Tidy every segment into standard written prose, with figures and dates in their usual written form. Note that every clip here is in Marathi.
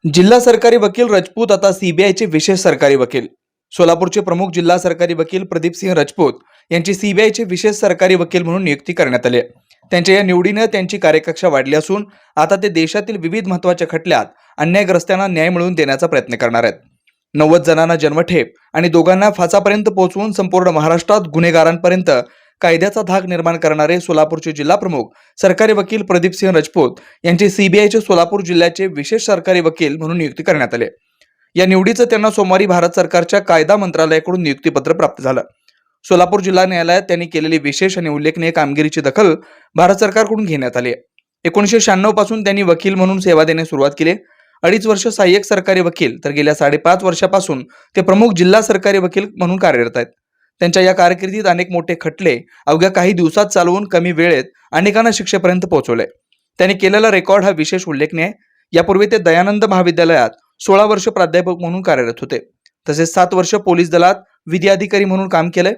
जिल्हा सरकारी वकील राजपूत आता सीबीआयचे विशेष सरकारी वकील. सोलापूरचे प्रमुख जिल्हा सरकारी वकील प्रदीपसिंह राजपूत यांची सीबीआयचे विशेष सरकारी वकील म्हणून नियुक्ती करण्यात आली आहे. त्यांच्या या निवडीने त्यांची कार्यकक्षा वाढली असून आता ते देशातील विविध महत्त्वाच्या खटल्यात अन्यायग्रस्तांना न्याय मिळवून देण्याचा प्रयत्न करणार आहेत. 90 जणांना जन्मठेप आणि दोघांना फासापर्यंत पोहोचवून संपूर्ण महाराष्ट्रात गुन्हेगारांपर्यंत कायद्याचा धाक निर्माण करणारे सोलापूरचे जिल्हा प्रमुख सरकारी वकील प्रदीपसिंह राजपूत यांची सीबीआयचे सोलापूर जिल्ह्याचे विशेष सरकारी वकील म्हणून नियुक्ती करण्यात आली. या निवडीचं त्यांना सोमवारी भारत सरकारच्या कायदा मंत्रालयाकडून नियुक्तीपत्र प्राप्त झालं. सोलापूर जिल्हा न्यायालयात त्यांनी केलेली विशेष आणि उल्लेखनीय कामगिरीची दखल भारत सरकारकडून घेण्यात आली आहे. 1996 पासून त्यांनी वकील म्हणून सेवा देण्यास सुरुवात केली. 2.5 वर्ष सहाय्यक सरकारी वकील तर गेल्या 5.5 वर्षापासून ते प्रमुख जिल्हा सरकारी वकील म्हणून कार्यरत आहेत. त्यांच्या या कारकिर्दीत अनेक मोठे खटले अवघ्या काही दिवसात चालवून कमी वेळेत अनेकांना शिक्षेपर्यंत पोहोचवले. त्यांनी केलेला रेकॉर्ड हा विशेष उल्लेखनीय आहे. यापूर्वी ते दयानंद महाविद्यालयात 16 वर्ष प्राध्यापक म्हणून कार्यरत होते. तसेच 7 वर्ष पोलीस दलात विधी अधिकारी म्हणून काम केले.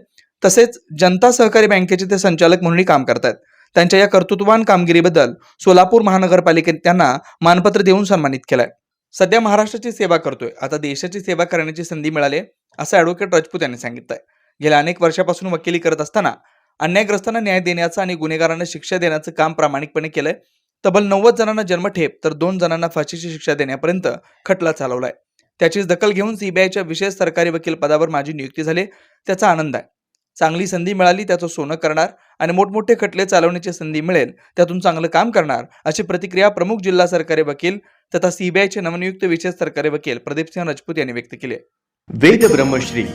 तसेच जनता सहकारी बँकेचे ते संचालक म्हणूनही काम करतात. त्यांच्या या कर्तृत्ववान कामगिरीबद्दल सोलापूर महानगरपालिकेने त्यांना मानपत्र देऊन सन्मानित केलाय. सध्या महाराष्ट्राची सेवा करतोय, आता देशाची सेवा करण्याची संधी मिळाली असं ॲडव्होकेट राजपूत यांनी सांगितलंय. गेल्या अनेक वर्षापासून वकिली करत असताना अन्यायग्रस्तांना न्याय देण्याचं आणि गुन्हेगारांना शिक्षा देण्याचं काम प्रामाणिकपणे केलंय. तब्बल 90 जणांना जन्मठेप तर 2 जणांना फाशीची शिक्षा देण्यापर्यंत खटला चालवलाय. त्याचीच दखल घेऊन सीबीआयच्या विशेष सरकारी वकील पदावर माझी नियुक्ती झाली, त्याचा आनंद आहे. चांगली संधी मिळाली त्याचं सोनं करणार आणि मोठमोठे खटले चालवण्याची संधी मिळेल त्यातून चांगलं काम करणार अशी प्रतिक्रिया प्रमुख जिल्हा सरकारी वकील तथा सीबीआयचे नवनियुक्त विशेष सरकारी वकील प्रदीपसिंह राजपूत यांनी व्यक्त केली आहे. वेद ब्रह्मश्री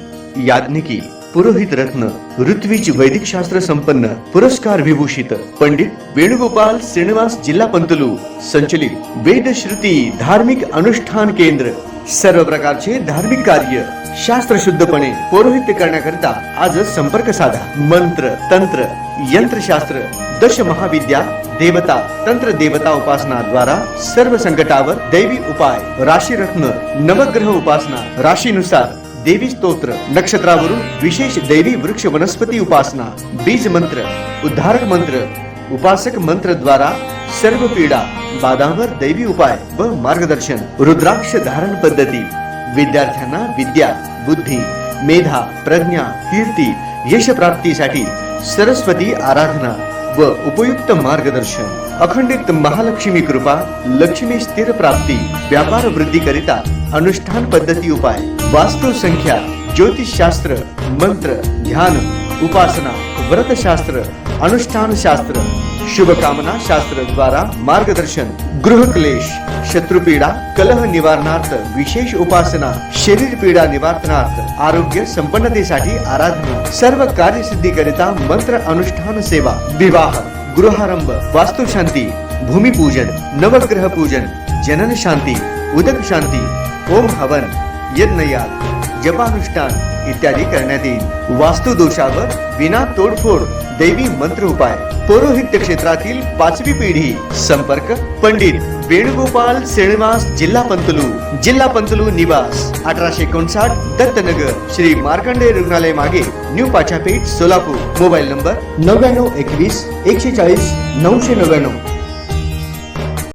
याज्ञिकी पुरोहित रत्न ऋत्विज वैदिक शास्त्र संपन्न पुरस्कार विभूषित पंडित वेणुगोपाल श्रीनिवास जिल्हा पंतलू संचलित वेद श्रुती धार्मिक अनुष्ठान केंद्र सर्व प्रकारचे धार्मिक कार्य शास्त्रशुद्धपणे पौरोहित्य करण्याकरिता आजच संपर्क साधा. मंत्र तंत्र यंत्रशास्त्र दश महाविद्या देवता तंत्र देवता उपासना द्वारा सर्व संकटावर दैवी उपाय, राशी रत्न नवग्रह उपासना, राशीनुसार देवी स्तोत्र, नक्षत्रावरून विशेष दैवी वृक्ष वनस्पती उपासना, बीज मंत्र, उद्धारक मंत्र, उपासक मंत्र द्वारा सर्व पीडा बाधांवर दैवी उपाय व मार्गदर्शन, रुद्राक्ष धारण पद्धती, विद्यार्थ्यांना विद्या बुद्धी मेधा प्रज्ञा कीर्ती यश प्राप्तीसाठी सरस्वती आराधना व उपयुक्त मार्गदर्शन, अखंडित महालक्ष्मी कृपा, लक्ष्मी स्थिर प्राप्ती, व्यापार वृद्धी करिता अनुष्ठान पद्धती उपाय, वास्तु संख्या, ज्योतिष शास्त्र, मंत्र ध्यान उपासना, व्रत शास्त्र, अनुष्ठान शास्त्र, शुभकामना शास्त्र द्वारा मार्गदर्शन, गृह क्लेश शत्रुपीडा कलह निवारणार्थ विशेष उपासना, शरीर पीडा निवारणार्थ आरोग्य संपन्नतेसाठी आराधना, सर्व कार्यसिद्धी करिता मंत्र अनुष्ठान सेवा, विवाह गृहारंभ, वास्तुशांती, भूमिपूजन, नवग्रह पूजन, जनन शांती, उदक शांती, ओम हवन, यज्ञयाग, जपानुष्ठान इत्यादी करण्यात येईल. वास्तु दोषावर विना तोडफोड दैवी मंत्र उपाय, पौरोहित्य क्षेत्रातील 5वी पिढी. संपर्क पंडित वेणुगोपाल श्रीनिवास जिल्हा पंतलू निवास 1859 दत्तनगर श्री मार्कंडेय रुग्णालय मागे new Pachhapeth Solapur. Mobile number 9921 140 999.